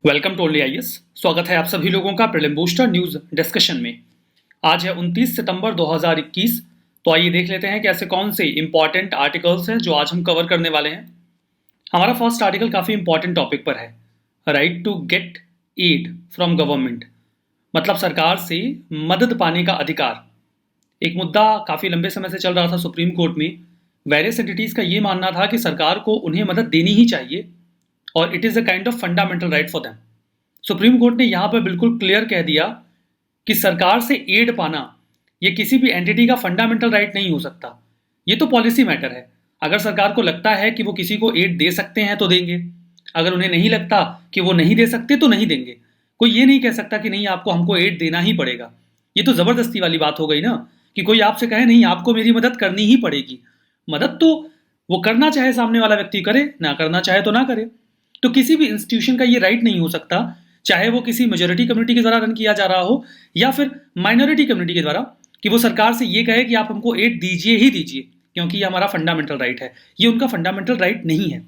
Welcome to only IAS. स्वागत है आप सभी लोगों का प्रीलिम बूस्टर न्यूज डिस्कशन में। आज है 29 सितंबर 2021। तो आइए देख लेते हैं कि ऐसे कौन से इंपॉर्टेंट आर्टिकल्स हैं जो आज हम कवर करने वाले हैं। हमारा फर्स्ट आर्टिकल काफ़ी इंपॉर्टेंट टॉपिक पर है, right to get aid from government, मतलब सरकार से मदद पाने का अधिकार। एक मुद्दा काफ़ी लंबे समय से चल रहा था सुप्रीम कोर्ट में। वेरियस एंटिटीज़ का ये मानना था कि सरकार को उन्हें मदद देनी ही चाहिए और it is a kind of fundamental right for them. Supreme court ने यहाँ पर बिल्कुल क्लियर कह दिया कि सरकार से एड पाना ये किसी भी एंटिटी का फंडामेंटल राइट नहीं हो सकता। ये तो पॉलिसी मैटर है। अगर सरकार को लगता है कि वो किसी को एड दे सकते हैं तो देंगे, अगर उन्हें नहीं लगता कि वो नहीं दे सकते तो नहीं देंगे। कोई ये नहीं कह सकता कि नहीं आपको हमको एड देना ही पड़ेगा। ये तो ज़बरदस्ती वाली बात हो गई ना, कि कोई आपसे कहे नहीं आपको मेरी मदद करनी ही पड़ेगी। मदद तो वो करना चाहे सामने वाला व्यक्ति करे, ना करना चाहे तो ना करे। तो किसी भी इंस्टीट्यूशन का ये राइट नहीं हो सकता, चाहे वो किसी मेजोरिटी कम्युनिटी के द्वारा रन किया जा रहा हो या फिर माइनॉरिटी कम्युनिटी के द्वारा, कि वो सरकार से ये कहे कि आप हमको एड दीजिए ही दीजिए क्योंकि ये हमारा फंडामेंटल राइट है। ये उनका फंडामेंटल राइट नहीं है।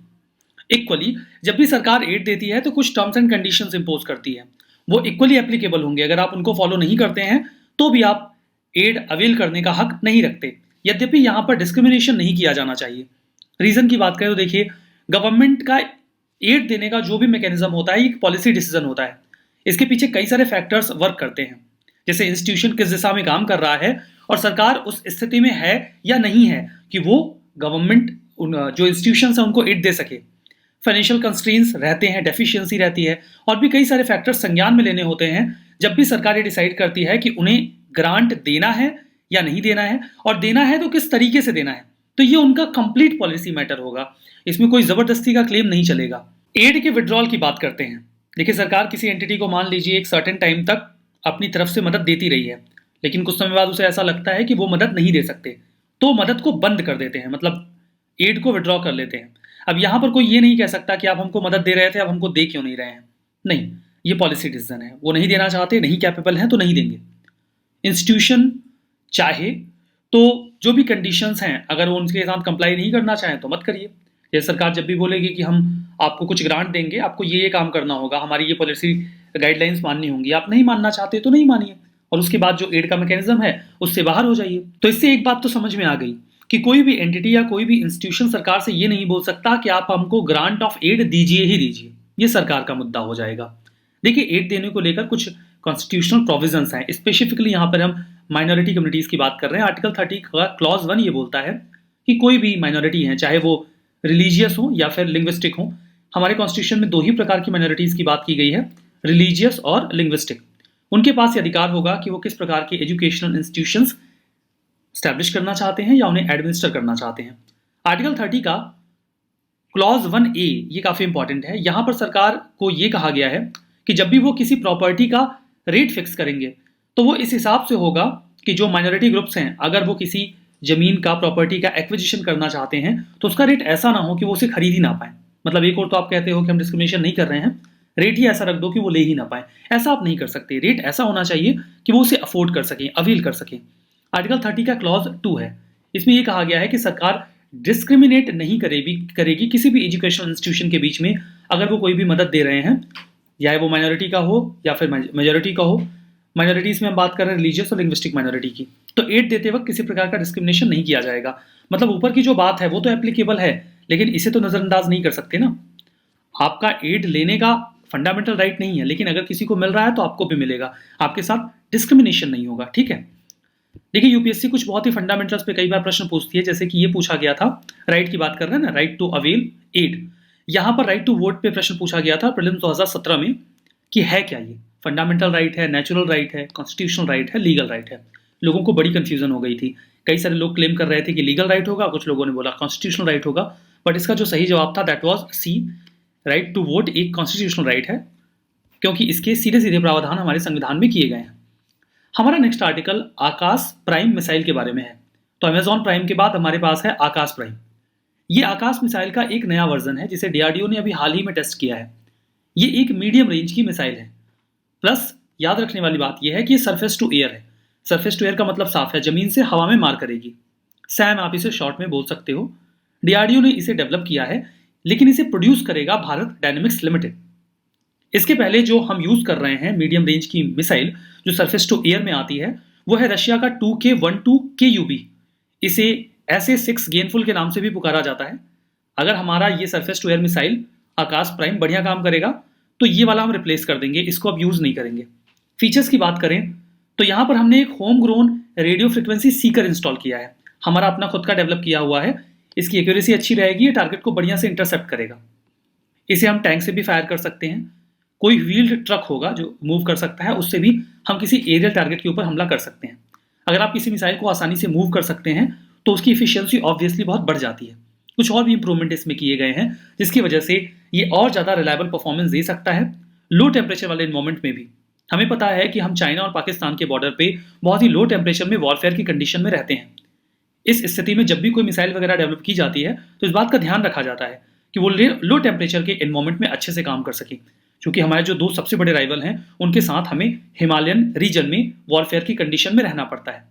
इक्वली जब भी सरकार एड देती है तो कुछ टर्म्स एंड कंडीशंस इंपोज करती है, वो इक्वली एप्लीकेबल होंगे। अगर आप उनको फॉलो नहीं करते हैं तो भी आप एड अवेल करने का हक नहीं रखते। यद्यपि यहाँ पर डिस्क्रिमिनेशन नहीं किया जाना चाहिए। रीजन की बात करें तो देखिए, गवर्नमेंट का एड देने का जो भी मैकेनिज्म होता है एक पॉलिसी डिसीजन होता है। इसके पीछे कई सारे फैक्टर्स वर्क करते हैं, जैसे इंस्टीट्यूशन किस दिशा में काम कर रहा है और सरकार उस स्थिति में है या नहीं है कि वो गवर्नमेंट जो इंस्टीट्यूशन है उनको एड दे सके। फाइनेंशियल कंस्ट्रेंट्स रहते हैं, डेफिशिएंसी रहती है और भी कई सारे फैक्टर्स संज्ञान में लेने होते हैं जब भी सरकार ये डिसाइड करती है कि उन्हें ग्रांट देना है या नहीं देना है, और देना है तो किस तरीके से देना है। तो ये उनका कंप्लीट पॉलिसी मैटर होगा, इसमें कोई जबरदस्ती का क्लेम नहीं चलेगा। एड के विड्रॉल की बात करते हैं। देखिए, सरकार किसी एंटिटी को मान लीजिए एक सर्टेन टाइम तक अपनी तरफ से मदद देती रही है, लेकिन कुछ समय बाद उसे ऐसा लगता है कि वो मदद नहीं दे सकते, तो मदद को बंद कर देते हैं, मतलब एड को विड्रॉ कर लेते हैं। अब यहाँ पर कोई ये नहीं कह सकता कि आप हमको मदद दे रहे थे, अब हमको दे क्यों नहीं रहे हैं। नहीं, ये पॉलिसी डिसीजन है। वो नहीं देना चाहते, नहीं कैपेबल हैं तो नहीं देंगे। इंस्टीट्यूशन चाहे तो जो भी कंडीशंस हैं अगर वो उनके साथ कंप्लाई नहीं करना चाहें तो मत करिए। जैसे सरकार जब भी बोलेगी कि हम आपको कुछ ग्रांट देंगे, आपको ये काम करना होगा, हमारी ये पॉलिसी गाइडलाइंस माननी होंगी, आप नहीं मानना चाहते तो नहीं मानिए, और उसके बाद जो एड का मैकेनिज्म है उससे बाहर हो जाइए। तो इससे एक बात तो समझ में आ गई कि कोई भी एंटिटी या कोई भी इंस्टीट्यूशन सरकार से ये नहीं बोल सकता कि आप हमको ग्रांट ऑफ एड दीजिए ही दीजिए। ये सरकार का मुद्दा हो जाएगा। देखिए, एड देने को लेकर कुछ कॉन्स्टिट्यूशनल प्रोविजंस हैं। स्पेसिफिकली यहाँ पर हम माइनॉरिटी कम्युनिटीज की बात कर रहे हैं। आर्टिकल 30 का क्लॉज 1 ये बोलता है कि कोई भी माइनॉरिटी है, चाहे वो रिलीजियस हो या फिर लिंग्विस्टिक हो। हमारे कॉन्स्टिट्यूशन में दो ही प्रकार की माइनॉरिटीज की बात की गई है, रिलीजियस और लिंग्विस्टिक। उनके पास ये अधिकार होगा कि वो किस प्रकार के एजुकेशनल इंस्टीट्यूशंस स्टैब्लिश करना चाहते हैं या उन्हें एडमिनिस्टर करना चाहते हैं। आर्टिकल 30 का क्लॉज 1A ये काफ़ी इंपॉर्टेंट है। यहाँ पर सरकार को ये कहा गया है कि जब भी वो किसी प्रॉपर्टी का रेट फिक्स करेंगे तो वो इस हिसाब से होगा कि जो माइनॉरिटी ग्रुप्स हैं, अगर वो किसी जमीन का, प्रॉपर्टी का एक्विजिशन करना चाहते हैं तो उसका रेट ऐसा ना हो कि वो उसे खरीद ही ना पाए। मतलब एक और तो आप कहते हो कि हम डिस्क्रिमिनेशन नहीं कर रहे हैं, रेट ही ऐसा रख दो कि वो ले ही ना पाए। ऐसा आप नहीं कर सकते। रेट ऐसा होना चाहिए कि वो उसे अफोर्ड कर सकें, अवील कर सकें। आर्टिकल 30 का क्लॉज 2 है। इसमें यह कहा गया है कि सरकार डिस्क्रिमिनेट नहीं करेगी किसी भी एजुकेशनल इंस्टीट्यूशन के बीच में, अगर वो कोई भी मदद दे रहे हैं, या वो माइनॉरिटी का हो या फिर मेजोरिटी का हो। माइनॉरिटीज में हम बात कर रहे हैं रिलीजियस और लिंग्विस्टिक माइनॉरिटी की। तो एड देते वक्त किसी प्रकार का डिस्क्रिमिनेशन नहीं किया जाएगा। मतलब ऊपर की जो बात है वो तो एप्लीकेबल है, लेकिन इसे तो नजरअंदाज नहीं कर सकते ना। आपका एड लेने का फंडामेंटल राइट नहीं है, लेकिन अगर किसी को मिल रहा है तो आपको भी मिलेगा, आपके साथ डिस्क्रिमिनेशन नहीं होगा। ठीक है। देखिए, यूपीएससी कुछ बहुत ही फंडामेंटल्स पे कई बार प्रश्न पूछती है, जैसे कि ये पूछा गया था, राइट की बात कर रहे हैं ना, राइट टू अवेल एड। यहाँ पर राइट टू वोट पे प्रश्न पूछा गया था प्रीलिम्स 2017 में कि है क्या ये, फंडामेंटल राइट है, नेचुरल राइट है, कॉन्स्टिट्यूशनल राइट है, लीगल राइट है। लोगों को बड़ी कंफ्यूजन हो गई थी। कई सारे लोग क्लेम कर रहे थे कि लीगल राइट होगा, कुछ लोगों ने बोला कॉन्स्टिट्यूशनल राइट होगा, बट इसका जो सही जवाब था that was C, right to vote एक कॉन्स्टिट्यूशनल राइट है, क्योंकि इसके सीधे सीधे प्रावधान हमारे संविधान में किए गए हैं। हमारा नेक्स्ट आर्टिकल आकाश प्राइम मिसाइल के बारे में है। तो अमेजॉन प्राइम के बाद हमारे पास है आकाश प्राइम। ये आकाश मिसाइल का एक नया वर्जन है जिसे डीआरडीओ ने अभी हाल ही में टेस्ट किया है। ये एक मीडियम रेंज की मिसाइल है। प्लस याद रखने वाली बात यह है कि ये सरफेस टू एयर है। सरफेस टू एयर का मतलब साफ है, जमीन से हवा में मार करेगी। सैम आप इसे शॉर्ट में बोल सकते हो। डीआरडीओ ने इसे डेवलप किया है, लेकिन इसे प्रोड्यूस करेगा भारत डायनेमिक्स लिमिटेड। इसके पहले जो हम यूज कर रहे हैं मीडियम रेंज की मिसाइल जो सरफेस टू एयर में आती है, वो है रशिया का 2K12 KUB। इसे SA-6 गेनफुल के नाम से भी पुकारा जाता है। अगर हमारा ये surface to air missile Akash prime बढ़िया काम करेगा तो ये वाला हम रिप्लेस कर देंगे, इसको अब यूज नहीं करेंगे। फीचर्स की बात करें तो यहाँ पर हमने एक home grown radio frequency Sikar install किया है, हमारा अपना खुद का डेवलप किया हुआ है। इसकी एक्यूरेसी अच्छी रहेगी, ये टारगेट को बढ़िया से इंटरसेप्ट करेगा। इसे हम टैंक से भी फायर कर सकते हैं, कोई व्हील्ड ट्रक होगा जो मूव कर सकता है, उससे भी हम किसी एरियल टारगेट के ऊपर हमला कर सकते हैं। अगर आप किसी मिसाइल को आसानी से मूव कर सकते हैं तो उसकी इफिशियंसी ऑब्वियसली बहुत बढ़ जाती है। कुछ और भी इंप्रूवमेंट इसमें किए गए हैं जिसकी वजह से ये और ज़्यादा रिलायबल परफॉर्मेंस दे सकता है लो टेम्परेचर वाले इन्वायरमेंट में भी। हमें पता है कि हम चाइना और पाकिस्तान के बॉर्डर पे बहुत ही लो टेम्परेचर में वॉरफेयर की कंडीशन में रहते हैं। इस स्थिति में जब भी कोई मिसाइल वगैरह डेवलप की जाती है तो इस बात का ध्यान रखा जाता है कि वो लो टेम्परेचर के इन्वायरमेंट में अच्छे से काम कर सके, क्योंकि हमारे जो दो सबसे बड़े राइवल हैं उनके साथ हमें हिमालयन रीजन में वॉरफेयर की कंडीशन में रहना पड़ता है।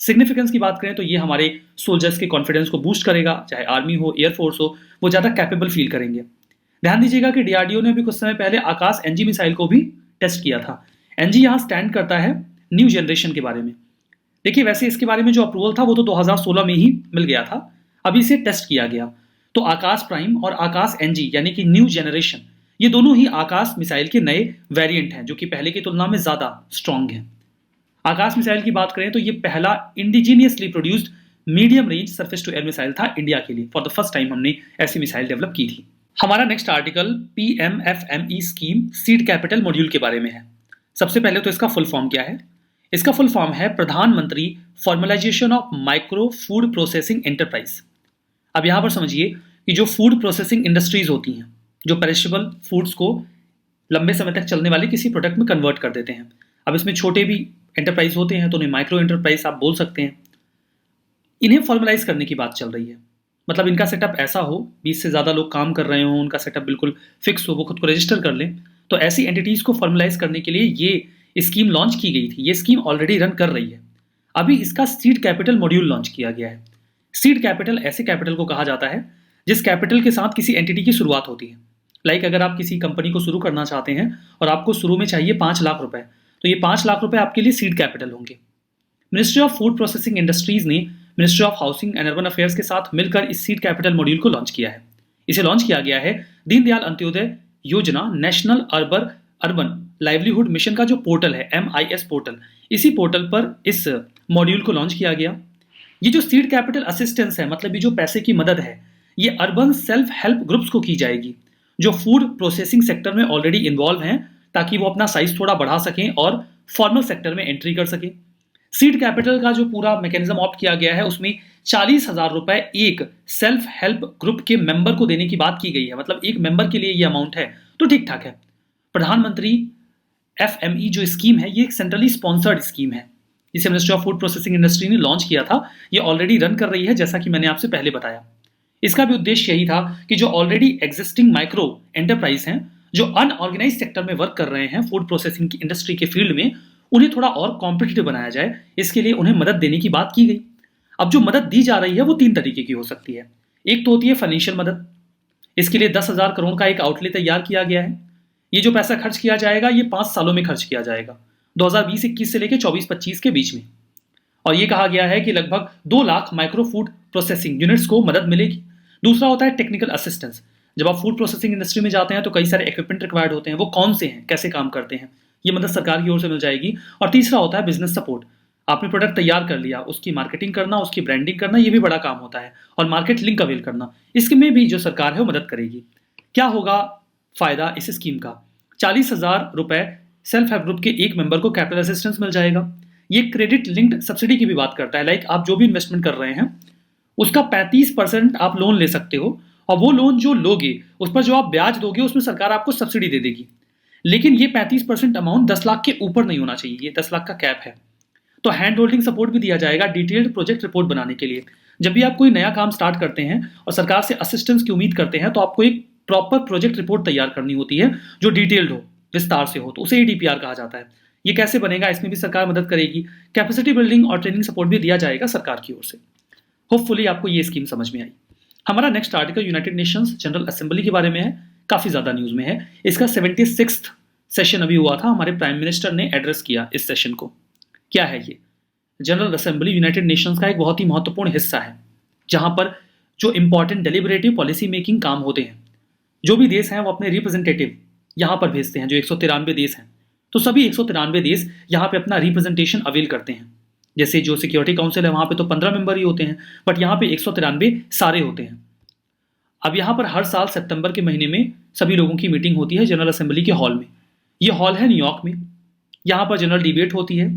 सिग्निफिकेंस की बात करें तो ये हमारे सोल्जर्स के कॉन्फिडेंस को बूस्ट करेगा, चाहे आर्मी हो एयरफोर्स हो, वो ज़्यादा कैपेबल फील करेंगे। ध्यान दीजिएगा कि DRDO ने भी कुछ समय पहले आकाश NG मिसाइल को भी टेस्ट किया था। NG यहाँ स्टैंड करता है न्यू जनरेशन के बारे में। देखिए वैसे इसके बारे में जो अप्रूवल था वो तो 2016 में ही मिल गया था, अभी इसे टेस्ट किया गया। तो आकाश प्राइम और आकाश NG यानी कि न्यू जनरेशन, ये दोनों ही आकाश मिसाइल के नए वेरिएंट हैं जो कि पहले की तुलना में ज़्यादा स्ट्रॉन्ग हैं। आकाश मिसाइल की बात करें तो ये पहला indigenously produced medium range surface to air missile था इंडिया के लिए। फॉर द फर्स्ट टाइम हमने ऐसी मिसाइल डेवलप की थी। हमारा next article PMFME scheme seed capital module के बारे में है। सबसे पहले तो इसका फुल फॉर्म क्या है? इसका फुल फॉर्म है प्रधानमंत्री formalisation of micro food processing enterprise. अब यहां पर समझिए कि जो फूड प्रोसेसिंग इंडस्ट्रीज होती हैं, जो पेरिशेबल फूड्स को लंबे समय तक चलने वाले किसी प्रोडक्ट में कन्वर्ट कर देते हैं। अब इसमें छोटे भी एंटरप्राइज होते हैं तो उन्हें माइक्रो एंटरप्राइज आप बोल सकते हैं। इन्हें फॉर्मलाइज करने की बात चल रही है, मतलब इनका सेटअप ऐसा हो, 20 से ज़्यादा लोग काम कर रहे हों, उनका सेटअप बिल्कुल फिक्स हो, वो खुद को रजिस्टर कर लें। तो ऐसी एंटिटीज़ को फॉर्मलाइज करने के लिए ये स्कीम लॉन्च की गई थी। ये स्कीम ऑलरेडी रन कर रही है। अभी इसका सीड कैपिटल मॉड्यूल लॉन्च किया गया है। सीड कैपिटल ऐसे कैपिटल को कहा जाता है जिस कैपिटल के साथ किसी एंटिटी की शुरुआत होती है। लाइक अगर आप किसी कंपनी को शुरू करना चाहते हैं और आपको शुरू में चाहिए 5 लाख रुपए, तो ये 5 लाख रुपए आपके लिए सीड कैपिटल होंगे। Ministry of food processing industries ने ministry of housing and urban affairs के साथ मिलकर इस सीड कैपिटल मॉड्यूल को लॉन्च किया है। इसे लॉन्च किया गया है दीनदयाल अंत्योदय योजना नेशनल अर्बन लाइवलीहुड मिशन का जो पोर्टल है MIS पोर्टल, इसी पोर्टल पर इस मॉड्यूल को लॉन्च किया गया। ये जो सीड कैपिटल असिस्टेंस है, मतलब ये जो पैसे की मदद है, ये अर्बन सेल्फ हेल्प ग्रुप्स को की जाएगी जो फूड प्रोसेसिंग सेक्टर में ऑलरेडी इन्वॉल्व हैं, ताकि वो अपना साइज थोड़ा बढ़ा सकें और फॉर्मल सेक्टर में एंट्री कर सकें। सीड कैपिटल का जो पूरा मैकेनिज्म ऑप्ट किया गया है उसमें 40,000 रुपए एक सेल्फ हेल्प ग्रुप के मेंबर को देने की बात की गई है। मतलब एक मेंबर के लिए ये अमाउंट है तो ठीक ठाक है। प्रधानमंत्री FME जो स्कीम है ये एक सेंट्रली स्पॉन्सर्ड स्कीम है जिसे ministry of food processing industry ने लॉन्च किया था। ये ऑलरेडी रन कर रही है जैसा कि मैंने आपसे पहले बताया। इसका भी उद्देश्य यही था कि जो ऑलरेडी एग्जिस्टिंग माइक्रो एंटरप्राइज हैं, जो अनऑर्गेनाइज सेक्टर में वर्क कर रहे हैं फूड प्रोसेसिंग की इंडस्ट्री के फील्ड में, उन्हें थोड़ा और कॉम्पिटिटिव बनाया जाए, इसके लिए उन्हें मदद देने की बात की गई। अब जो मदद दी जा रही है वो 3 तरीके की हो सकती है। एक तो होती है फाइनेंशियल मदद। इसके लिए 10,000 करोड़ का एक आउटले तैयार किया गया है। ये जो पैसा खर्च किया जाएगा ये 5 सालों में खर्च किया जाएगा, 2020-21 से लेकर 24-25 के बीच में। और ये कहा गया है कि लगभग 2 lakh micro food processing units को मदद मिलेगी। दूसरा होता है टेक्निकल असिस्टेंस। जब आप फूड प्रोसेसिंग इंडस्ट्री में जाते हैं तो कई सारे इक्विपमेंट रिक्वायर्ड होते हैं, वो कौन से हैं, कैसे काम करते हैं, ये मदद सरकार की ओर से मिल जाएगी। और तीसरा होता है बिजनेस सपोर्ट। आपने प्रोडक्ट तैयार कर लिया, उसकी मार्केटिंग करना, उसकी ब्रांडिंग करना, ये भी बड़ा काम होता है। और मार्केट लिंक अवेल करना, इसमें भी जो सरकार है वो मदद करेगी। क्या होगा फायदा इस स्कीम का? 40,000 रुपए सेल्फ हेल्प ग्रुप के एक मेंबर को कैपिटल असिस्टेंस मिल जाएगा। ये क्रेडिट लिंक्ड सब्सिडी की भी बात करता है। लाइक आप जो भी इन्वेस्टमेंट कर रहे हैं उसका 35% आप लोन ले सकते हो, और वो लोन जो लोगे उस पर जो आप ब्याज दोगे उसमें सरकार आपको सब्सिडी दे देगी। लेकिन ये 35% अमाउंट 10 लाख के ऊपर नहीं होना चाहिए, ये 10 लाख का कैप है। तो हैंड होल्डिंग सपोर्ट भी दिया जाएगा डिटेल्ड प्रोजेक्ट रिपोर्ट बनाने के लिए। जब भी आप कोई नया काम स्टार्ट करते हैं और सरकार से असिस्टेंस की उम्मीद करते हैं तो आपको एक प्रॉपर प्रोजेक्ट रिपोर्ट तैयार करनी होती है जो डिटेल्ड हो, विस्तार से हो, तो उसे DPR कहा जाता है। ये कैसे बनेगा, इसमें भी सरकार मदद करेगी। कैपेसिटी बिल्डिंग और ट्रेनिंग सपोर्ट भी दिया जाएगा सरकार की ओर से। होपफुली आपको ये स्कीम समझ में आई। हमारा next article United Nations general assembly के बारे में है, काफ़ी ज़्यादा न्यूज़ में है। इसका 76वां सेशन अभी हुआ था, हमारे प्राइम मिनिस्टर ने एड्रेस किया इस सेशन को। क्या है ये? जनरल असेंबली यूनाइटेड नेशंस का एक बहुत ही महत्वपूर्ण हिस्सा है, जहां पर जो इंपॉर्टेंट डेलिबरेटिव पॉलिसी मेकिंग काम होते हैं, जो भी देश हैं वो अपने रिप्रेजेंटेटिव यहाँ पर भेजते हैं, जो 193 देश हैं। तो सभी 193 देश यहाँ पे अपना रिप्रेजेंटेशन अवेल करते हैं। जैसे जो सिक्योरिटी काउंसिल है वहाँ पे तो 15 मेंबर ही होते हैं, बट यहाँ पे 193 सारे होते हैं। अब यहाँ पर हर साल सितंबर के महीने में सभी लोगों की मीटिंग होती है जनरल असेंबली के हॉल में। ये हॉल है न्यूयॉर्क में। यहाँ पर जनरल डिबेट होती है,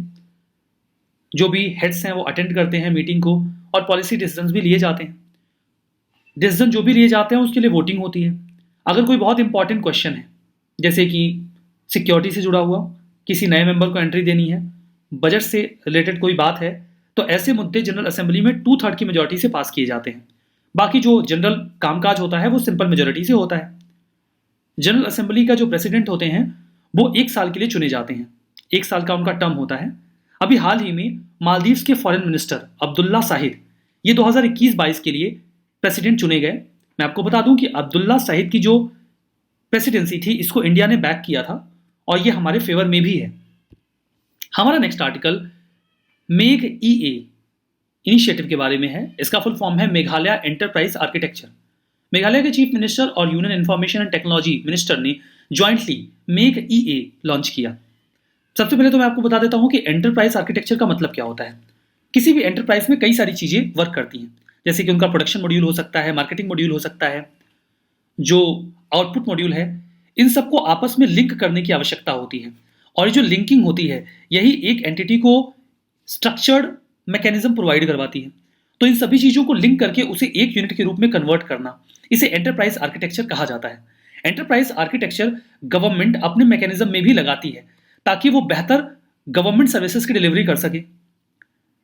जो भी हेड्स हैं वो अटेंड करते हैं मीटिंग को, और पॉलिसी डिसीजंस भी लिए जाते हैं। डिसीजन जो भी लिए जाते हैं उसके लिए वोटिंग होती है। अगर कोई बहुत इंपॉर्टेंट क्वेश्चन है, जैसे कि सिक्योरिटी से जुड़ा हुआ, किसी नए मेंबर को एंट्री देनी है, बजट से रिलेटेड कोई बात है, तो ऐसे मुद्दे जनरल असेंबली में 2/3 की मेजोरिटी से पास किए जाते हैं। बाकी जो जनरल कामकाज होता है वो सिंपल मेजोरिटी से होता है। जनरल असेंबली का जो प्रेसिडेंट होते हैं वो 1 साल के लिए चुने जाते हैं। 1 साल का उनका टर्म होता है। अभी हाल ही में मालदीव्स के फॉरेन मिनिस्टर अब्दुल्ला शाहिद ये 2021-22 के लिए प्रेसिडेंट चुने गए। मैं आपको बता दूं कि अब्दुल्ला शाहिद की जो प्रेसिडेंसी थी इसको इंडिया ने बैक किया था, और ये हमारे फेवर में भी है। हमारा नेक्स्ट आर्टिकल मेघ ईए इनिशिएटिव के बारे में है। इसका फुल फॉर्म है मेघालय एंटरप्राइज आर्किटेक्चर। मेघालय के चीफ मिनिस्टर और union information and technology minister ने ज्वाइंटली मेघ ईए लॉन्च किया। सबसे पहले तो मैं आपको बता देता हूं कि एंटरप्राइज आर्किटेक्चर का मतलब क्या होता है। किसी भी एंटरप्राइज में कई सारी चीजें वर्क करती हैं, जैसे कि उनका प्रोडक्शन मॉड्यूल हो सकता है, मार्केटिंग मॉड्यूल हो सकता है, जो आउटपुट मॉड्यूल है, इन सबको आपस में लिंक करने की आवश्यकता होती है। और जो लिंकिंग होती है यही एक एंटिटी को स्ट्रक्चर्ड मैकेनिज्म प्रोवाइड करवाती है। तो इन सभी चीजों को लिंक करके उसे एक यूनिट के रूप में कन्वर्ट करना, इसे एंटरप्राइज आर्किटेक्चर कहा जाता है। एंटरप्राइज आर्किटेक्चर गवर्नमेंट अपने मैकेनिज्म में भी लगाती है ताकि वो बेहतर गवर्नमेंट सर्विसेज की डिलीवरी कर सके।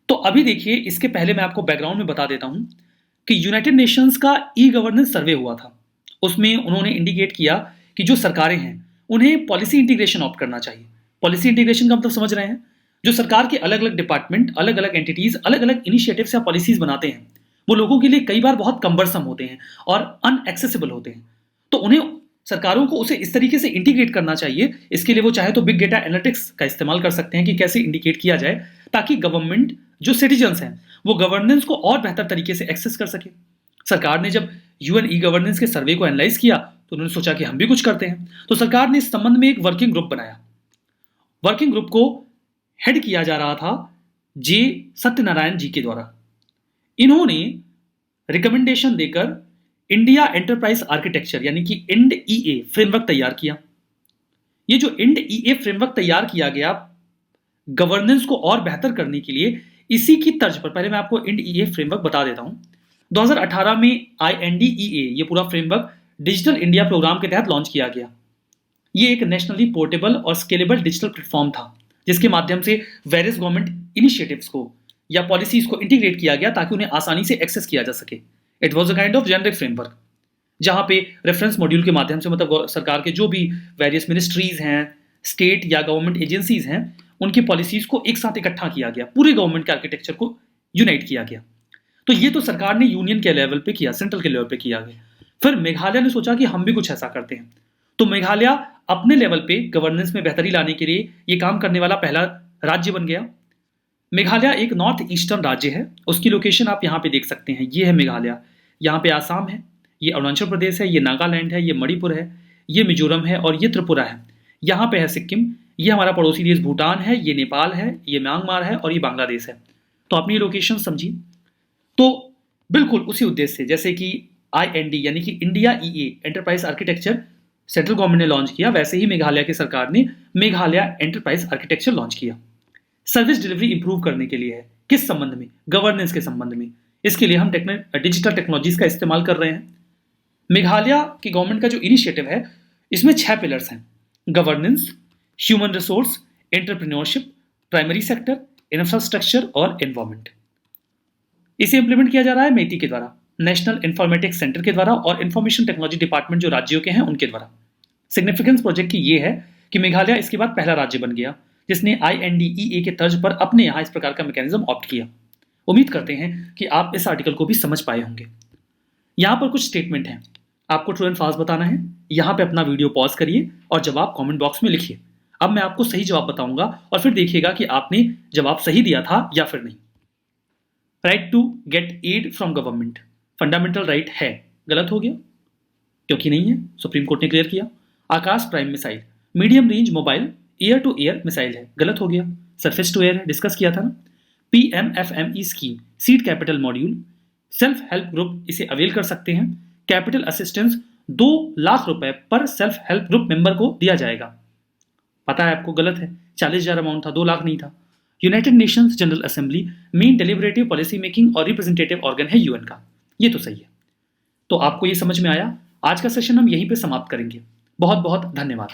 तो अभी देखिए, इसके पहले मैं आपको बैकग्राउंड में बता देता हूं कि यूनाइटेड नेशंस का ई गवर्नेंस सर्वे हुआ था। उसमें उन्होंने इंडिकेट किया कि जो सरकारें हैं उन्हें पॉलिसी इंटीग्रेशन ऑप्ट करना चाहिए। पॉलिसी इंटीग्रेशन का मतलब समझ रहे हैं? जो सरकार के अलग अलग डिपार्टमेंट, अलग अलग एंटिटीज, अलग अलग इनिशिएटिव्स या पॉलिसीज बनाते हैं, वो लोगों के लिए कई बार बहुत कम्बरसम होते हैं और अनएक्सेसिबल होते हैं। तो उन्हें, सरकारों को उसे इस तरीके से इंटीग्रेट करना चाहिए। इसके लिए वो चाहे तो बिग डेटा एनालिटिक्स का इस्तेमाल कर सकते हैं कि कैसे इंडिकेट किया जाए ताकि गवर्नमेंट, जो सिटीजन्स हैं, वो गवर्नेंस को और बेहतर तरीके से एक्सेस कर सके। सरकार ने जब यूएन ई गवर्नेंस के सर्वे को एनालाइज किया तो उन्होंने सोचा कि हम भी कुछ करते हैं। तो सरकार ने इस संबंध में एक वर्किंग ग्रुप बनाया। वर्किंग ग्रुप को हेड किया जा रहा था जे सत्यनारायण जी के द्वारा। इन्होंने रिकमेंडेशन देकर इंडिया एंटरप्राइज आर्किटेक्चर यानी कि इंड ईए फ्रेमवर्क तैयार किया। ये जो इंड ईए फ्रेमवर्क तैयार किया गया गवर्नेंस को और बेहतर करने के लिए, इसी की तर्ज पर पहले मैं आपको इंड ईए फ्रेमवर्क बता देता हूं। 2018 में INDEA ये पूरा फ्रेमवर्क डिजिटल इंडिया प्रोग्राम के तहत लॉन्च किया गया। ये एक नेशनली पोर्टेबल और स्केलेबल डिजिटल प्लेटफॉर्म था जिसके माध्यम से वेरियस गवर्नमेंट इनिशिएटिव्स को या पॉलिसीज को इंटीग्रेट किया गया ताकि उन्हें आसानी से एक्सेस किया जा सके। It was a kind of generic framework जहां पे रेफरेंस मॉड्यूल के माध्यम से, मतलब सरकार के जो भी वेरियस मिनिस्ट्रीज हैं, स्टेट या गवर्नमेंट एजेंसीज हैं, उनकी पॉलिसीज को एक साथ इकट्ठा किया गया, पूरे गवर्नमेंट के आर्किटेक्चर को यूनाइट किया गया। तो ये तो सरकार ने यूनियन के लेवल पे किया, सेंट्रल के लेवल पे किया गया। फिर मेघालय ने सोचा कि हम भी कुछ ऐसा करते हैं। तो मेघालय अपने लेवल पे गवर्नेंस में बेहतरी लाने के लिए ये काम करने वाला पहला राज्य बन गया। मेघालय एक नॉर्थ ईस्टर्न राज्य है। उसकी लोकेशन आप यहाँ पे देख सकते हैं। ये है मेघालय। यहाँ पे आसाम है, ये अरुणाचल प्रदेश है, ये नागालैंड है, ये मणिपुर है, ये मिजोरम है और ये त्रिपुरा है। यहाँ पे है सिक्किम, ये हमारा पड़ोसी देश भूटान है, ये नेपाल है, ये म्यांमार है और ये बांग्लादेश है। तो अपनी लोकेशन समझिए। तो बिल्कुल उसी उद्देश्य से, जैसे कि IND यानी कि इंडिया ईए एंटरप्राइज आर्किटेक्चर सेंट्रल गवर्नमेंट ने लॉन्च किया, वैसे ही मेघालय की सरकार ने मेघालय एंटरप्राइज आर्किटेक्चर लॉन्च किया। सर्विस डिलीवरी इंप्रूव करने के लिए है। किस संबंध में? गवर्नेंस के संबंध में। इसके लिए हम डिजिटल टेक्नोलॉजीज का इस्तेमाल कर रहे हैं। मेघालय की गवर्नमेंट का जो इनिशिएटिव है, इसमें 6 पिलर्स हैं: governance, human resource, entrepreneurship, primary sector, infrastructure और एनवायरमेंट। इसे इंप्लीमेंट किया जा रहा है मेटी के द्वारा, नेशनल इंफॉर्मेटिक्स सेंटर के द्वारा और इंफॉर्मेशन टेक्नोलॉजी डिपार्टमेंट जो राज्यों के हैं उनके द्वारा। सिग्निफिकेंस प्रोजेक्ट की ये है कि मेघालय इसके बाद पहला राज्य बन गया जिसने INDEA के तर्ज पर अपने यहाँ इस प्रकार का मैकेनिज्म ऑप्ट किया। उम्मीद करते हैं कि आप इस आर्टिकल को भी समझ पाए होंगे। यहाँ पर कुछ स्टेटमेंट हैं। आपको ट्रू एंड फॉल्स बताना है। यहाँ पे अपना वीडियो पॉज करिए और जवाब कमेंट बॉक्स में लिखिए। अब मैं आपको सही जवाब बताऊंगा और फिर देखिएगा कि आपने जवाब सही दिया था या फिर नहीं। Right to get aid from government fundamental right है, गलत हो गया क्योंकि नहीं है, सुप्रीम कोर्ट ने क्लियर किया। Akash prime missile medium range mobile air to air missile है, गलत हो गया। सरफेस टू एयर है, डिस्कस किया था ना। PMFME scheme seed capital module self help group इसे अवेल कर सकते हैं। कैपिटल असिस्टेंस 2 लाख रुपए पर सेल्फ हेल्प ग्रुप मेंबर को दिया जाएगा, पता है आपको, गलत है। 40,000 अमाउंट था, 2 लाख नहीं था। United Nations general assembly main deliberative policy making और रिप्रेजेंटेटिव ऑर्गन है UN का, ये तो सही है। तो आपको ये समझ में आया। आज का सेशन हम यहीं पे समाप्त करेंगे। बहुत बहुत धन्यवाद।